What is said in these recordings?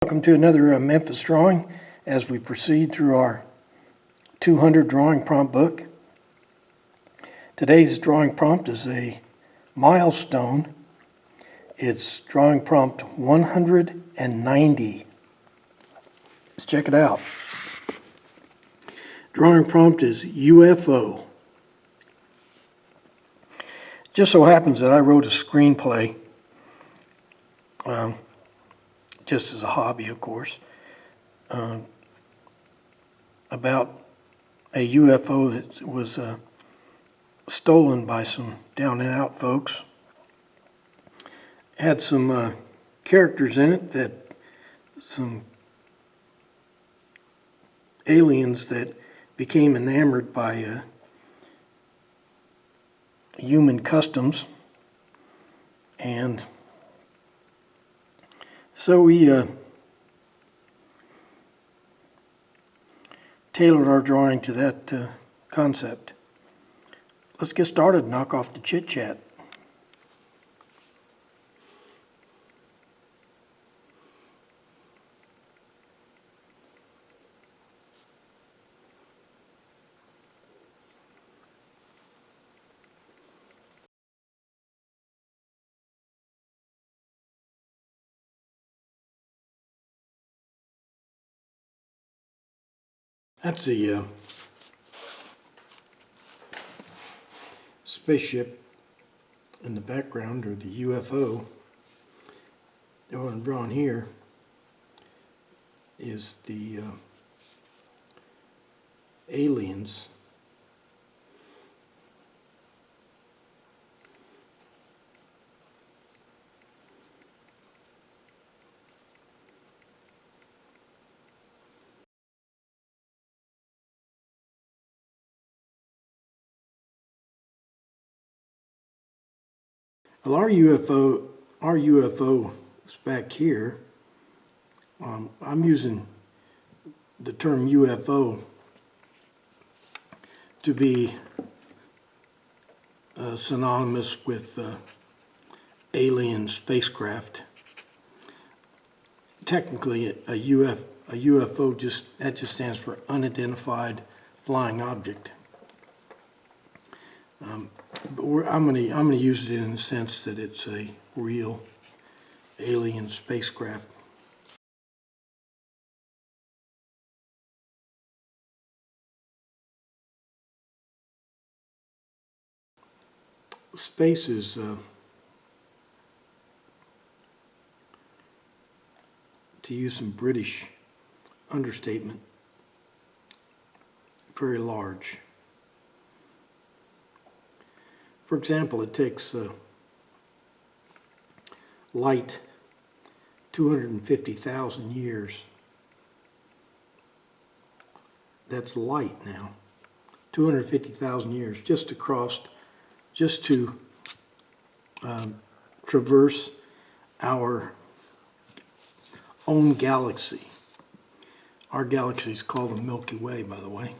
Welcome to another Memphis drawing as we proceed through our 200 drawing prompt book. Today's drawing prompt is a milestone. It's drawing prompt 190. Let's check it out. Drawing prompt is UFO. Just so happens that I wrote a screenplay, just as a hobby, of course, about a UFO that was stolen by some down and out folks. Had some characters in it, that some aliens that became enamored by human customs, and so we tailored our drawing to that concept. Let's get started and knock off the chit-chat. That's the spaceship in the background, or the UFO. The one I'm drawing here is the aliens. Well, our UFO is back here. I'm using the term UFO to be synonymous with alien spacecraft. Technically, a UFO just stands for unidentified flying object. But I'm gonna use it in the sense that it's a real alien spacecraft. Space is to use some British understatement, very large. For example, it takes light 250,000 years. That's light now. 250,000 years just to traverse our own galaxy. Our galaxy is called the Milky Way, by the way.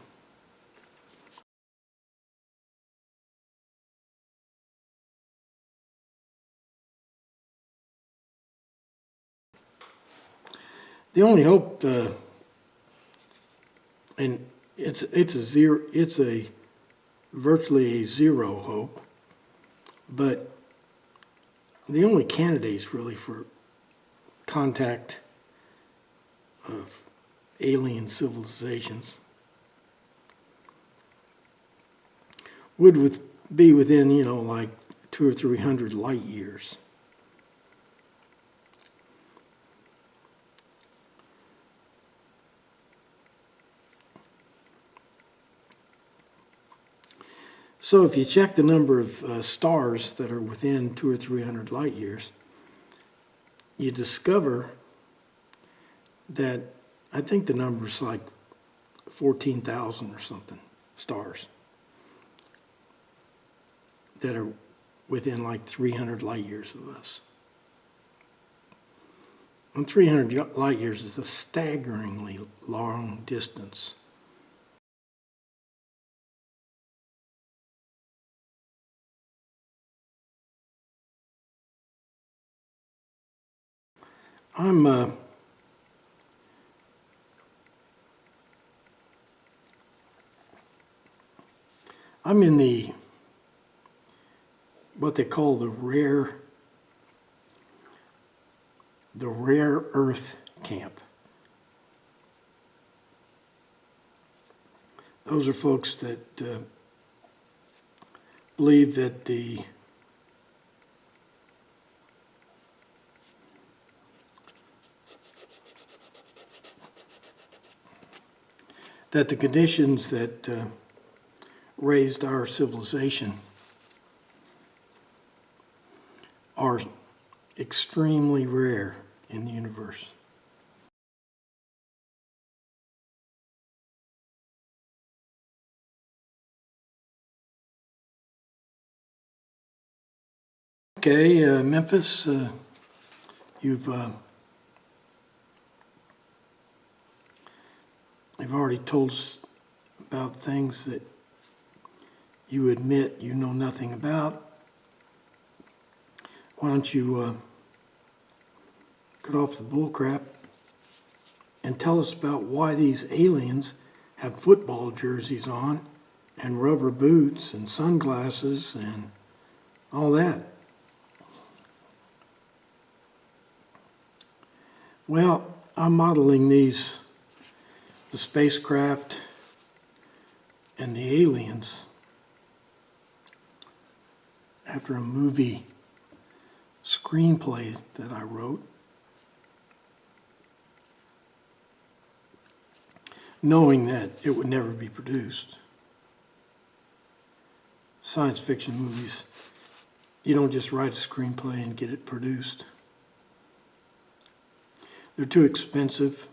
The only hope, and it's a virtually a zero hope, but the only candidates really for contact of alien civilizations would be within, like 200 or 300 light years. So if you check the number of stars that are within 200 or 300 light years, you discover that I think the number is like 14,000 or something stars that are within like 300 light years of us. And 300 light years is a staggeringly long distance. I'm I'm in what they call the rare earth camp. Those are folks that believe that the conditions that raised our civilization are extremely rare in the universe. Okay, Memphis, you've already told us about things that you admit you know nothing about. Why don't you cut off the bullcrap and tell us about why these aliens have football jerseys on and rubber boots and sunglasses and all that. Well, I'm modeling the spacecraft and the aliens after a movie screenplay that I wrote, knowing that it would never be produced. Science fiction movies, you don't just write a screenplay and get it produced. They're too expensive.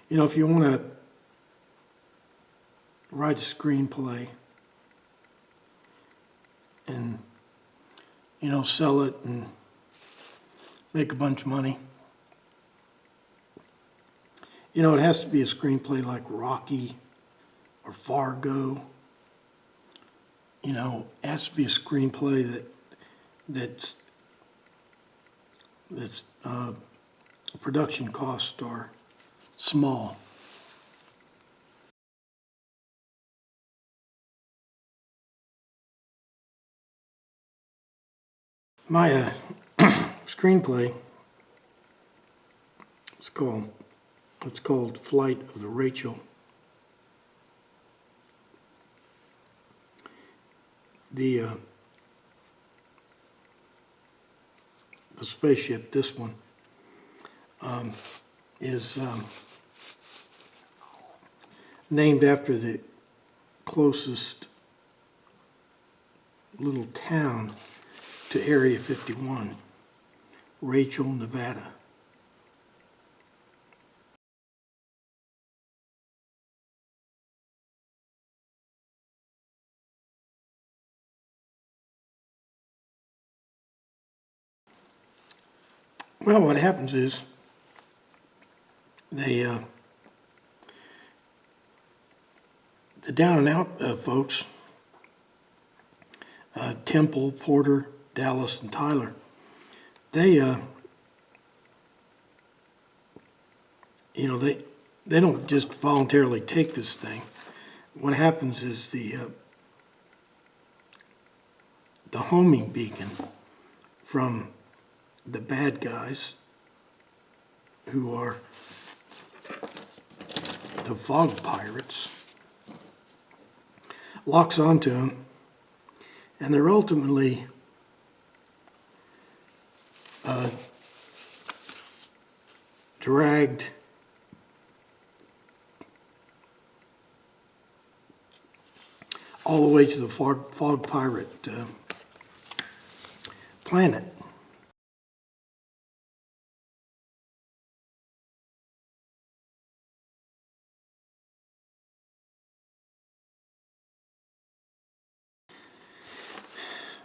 You know, if you want to write a screenplay and, you know, sell it and make a bunch of money, you know, it has to be a screenplay like Rocky or Fargo. You know, it has to be a screenplay that's production costs are small. My screenplay, it's called Flight of the Rachel. The spaceship, this one, is named after the closest little town to Area 51, Rachel, Nevada. Well, what happens is the down and out folks, Temple, Porter, Dallas, and Tyler, they you know, they don't just voluntarily take this thing. What happens is the homing beacon from the bad guys, who are the fog pirates, locks onto them, and they're ultimately dragged all the way to the fog pirate planet.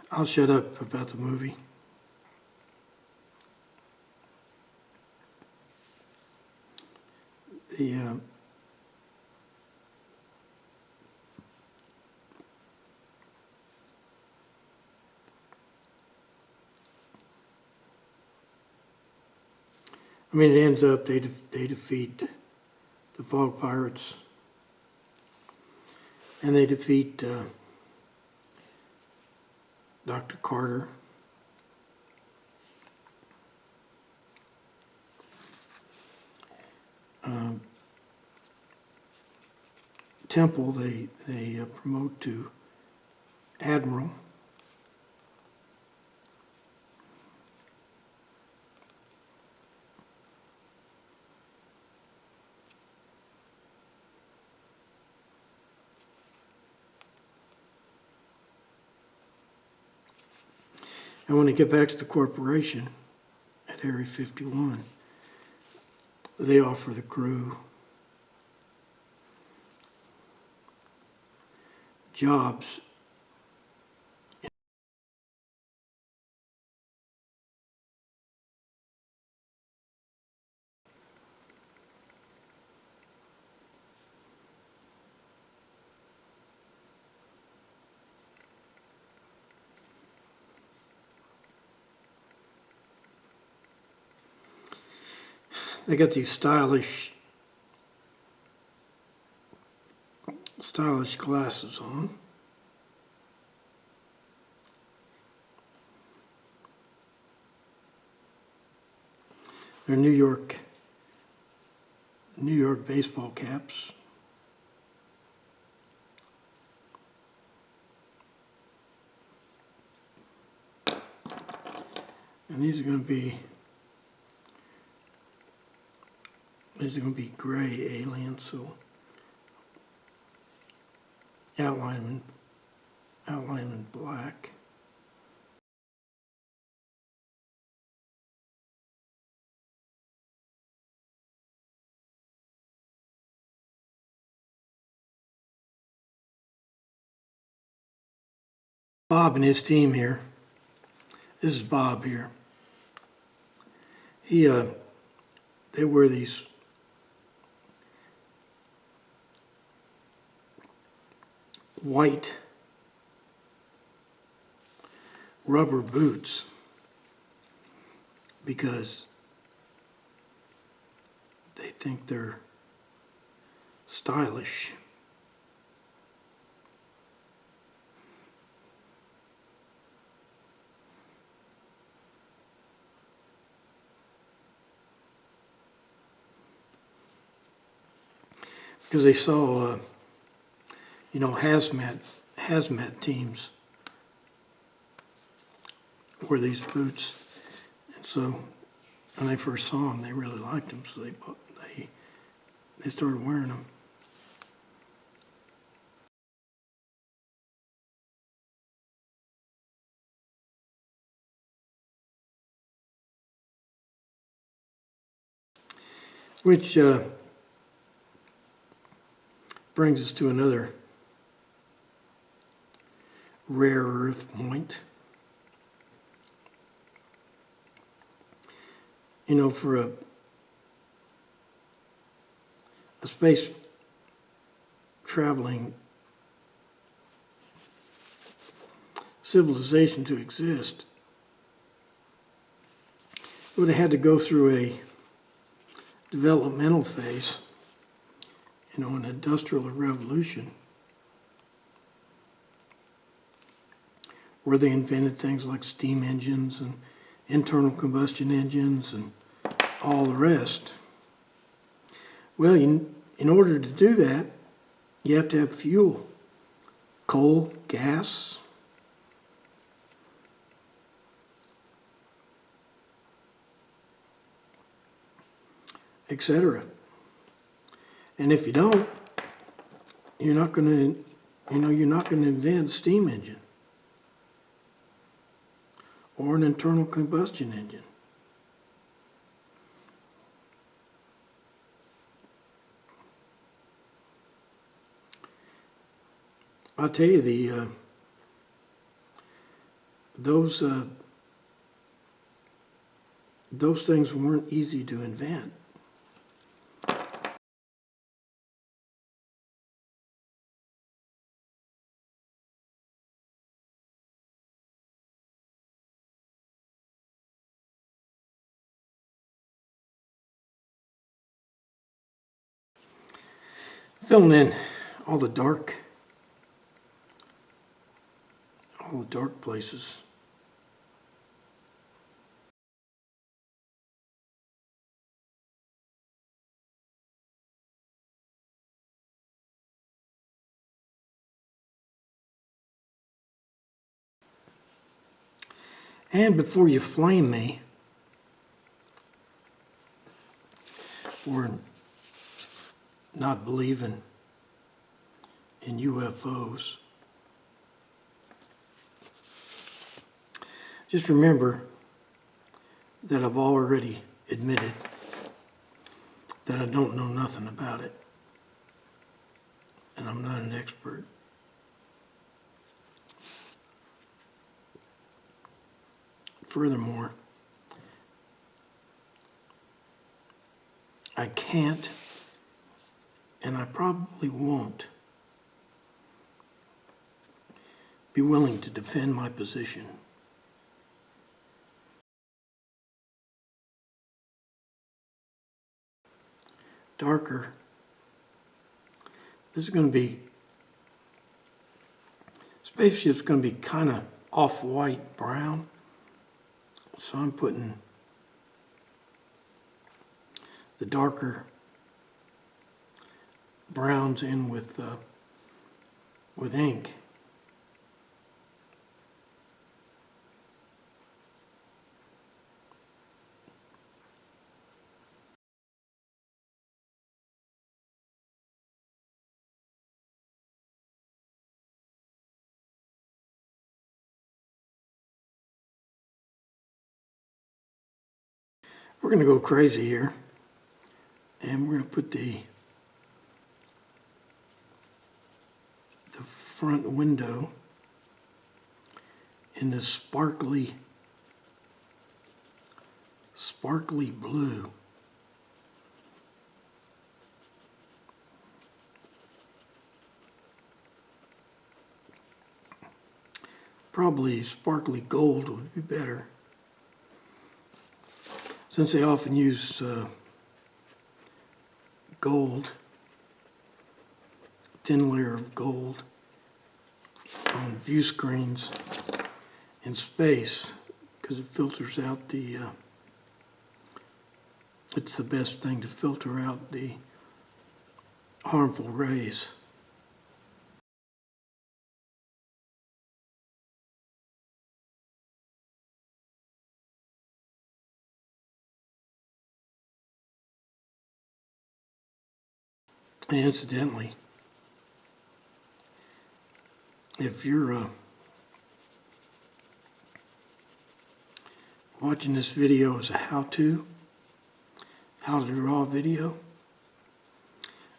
I'll shut up about the movie. I mean, it ends up they defeat the Fog Pirates, and they defeat Dr. Carter. Temple, they promote to Admiral. And when they get back to the corporation at Area 51, they offer the crew jobs. They got these stylish glasses on. They're New York baseball caps. And these are going to be gray aliens, so outline in black. Bob and his team here. This is Bob here. They wear these white rubber boots because they think they're stylish. Because they saw, hazmat teams wear these boots, and so when they first saw them, they really liked them, so they started wearing them. Which brings us to another rare earth point. For a space traveling civilization to exist, it would have had to go through a developmental phase, an industrial revolution, where they invented things like steam engines and internal combustion engines and all the rest. Well, in order to do that, you have to have fuel, coal, gas, etc. And if you don't, you're not going to invent a steam engine or an internal combustion engine. I'll tell you, those things weren't easy to invent. filling in all the dark places. And before you flame me for not believing in UFOs, just remember that I've already admitted that I don't know nothing about it, and I'm not an expert. Furthermore, I can't, and I probably won't, be willing to defend my position. Darker. This is going to be, spaceship's going to be kind of off-white brown. So I'm putting the darker browns in with ink. We're going to go crazy here, and we're going to put the front window in this sparkly blue. Probably sparkly gold would be better, since they often use gold, thin layer of gold on view screens in space, because it filters out the, it's the best thing to filter out the harmful rays. And incidentally, if you're watching this video as a how-to draw video,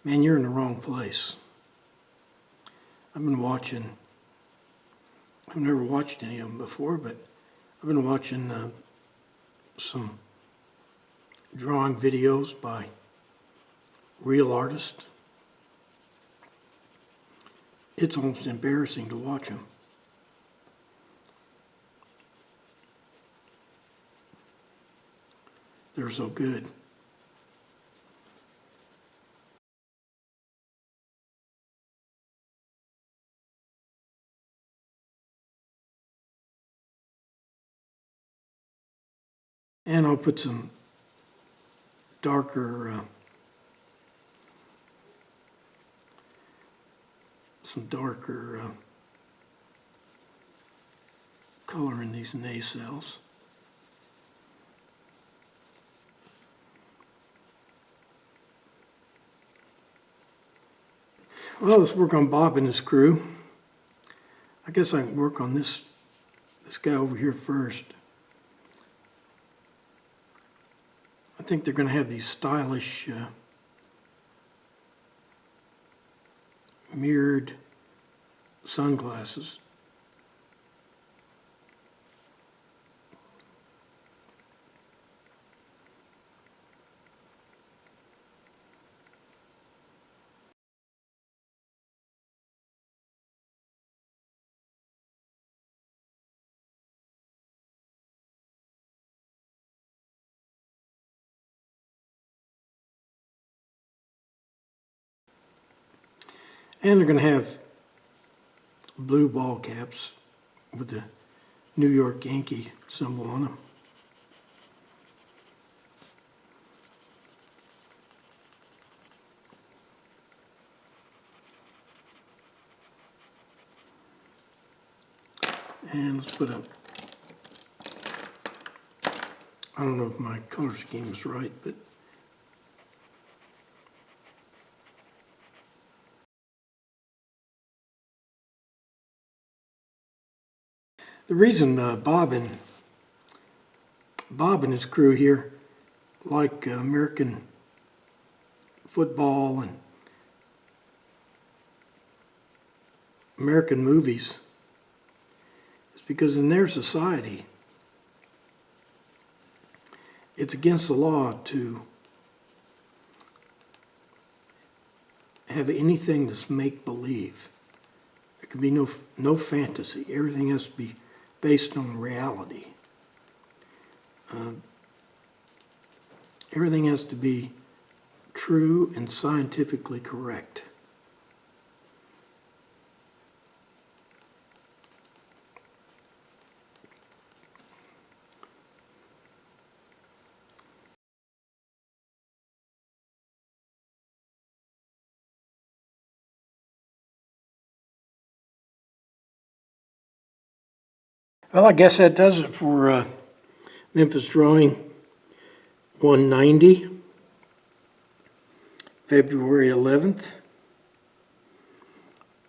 man, you're in the wrong place. I've never watched any of them before, but I've been watching some drawing videos by real artists. It's almost embarrassing to watch them. They're so good. And I'll put some darker color in these nacelles. Well, let's work on Bob and his crew. I guess I can work on this guy over here first. I think they're going to have these stylish mirrored sunglasses. And they're going to have blue ball caps with the New York Yankee symbol on them. And let's put up, I don't know if my color scheme is right, but the reason Bob and his crew here like American football and American movies is because in their society, it's against the law to have anything that's make-believe. There can be no fantasy. Everything has to be based on reality. Everything has to be true and scientifically correct. Well, I guess that does it for Memphis Drawing 190, February 11th.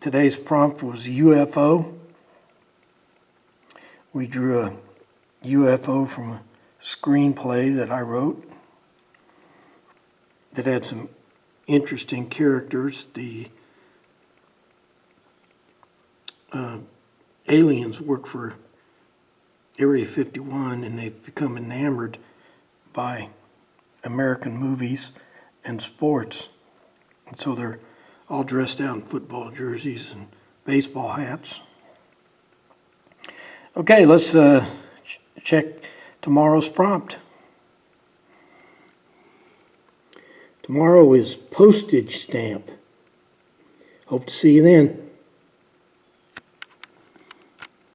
Today's prompt was UFO. We drew a UFO from a screenplay that I wrote that had some interesting characters. The aliens work for Area 51, and they've become enamored by American movies and sports. And so they're all dressed out in football jerseys and baseball hats. Okay, let's check tomorrow's prompt. Tomorrow is postage stamp. Hope to see you then.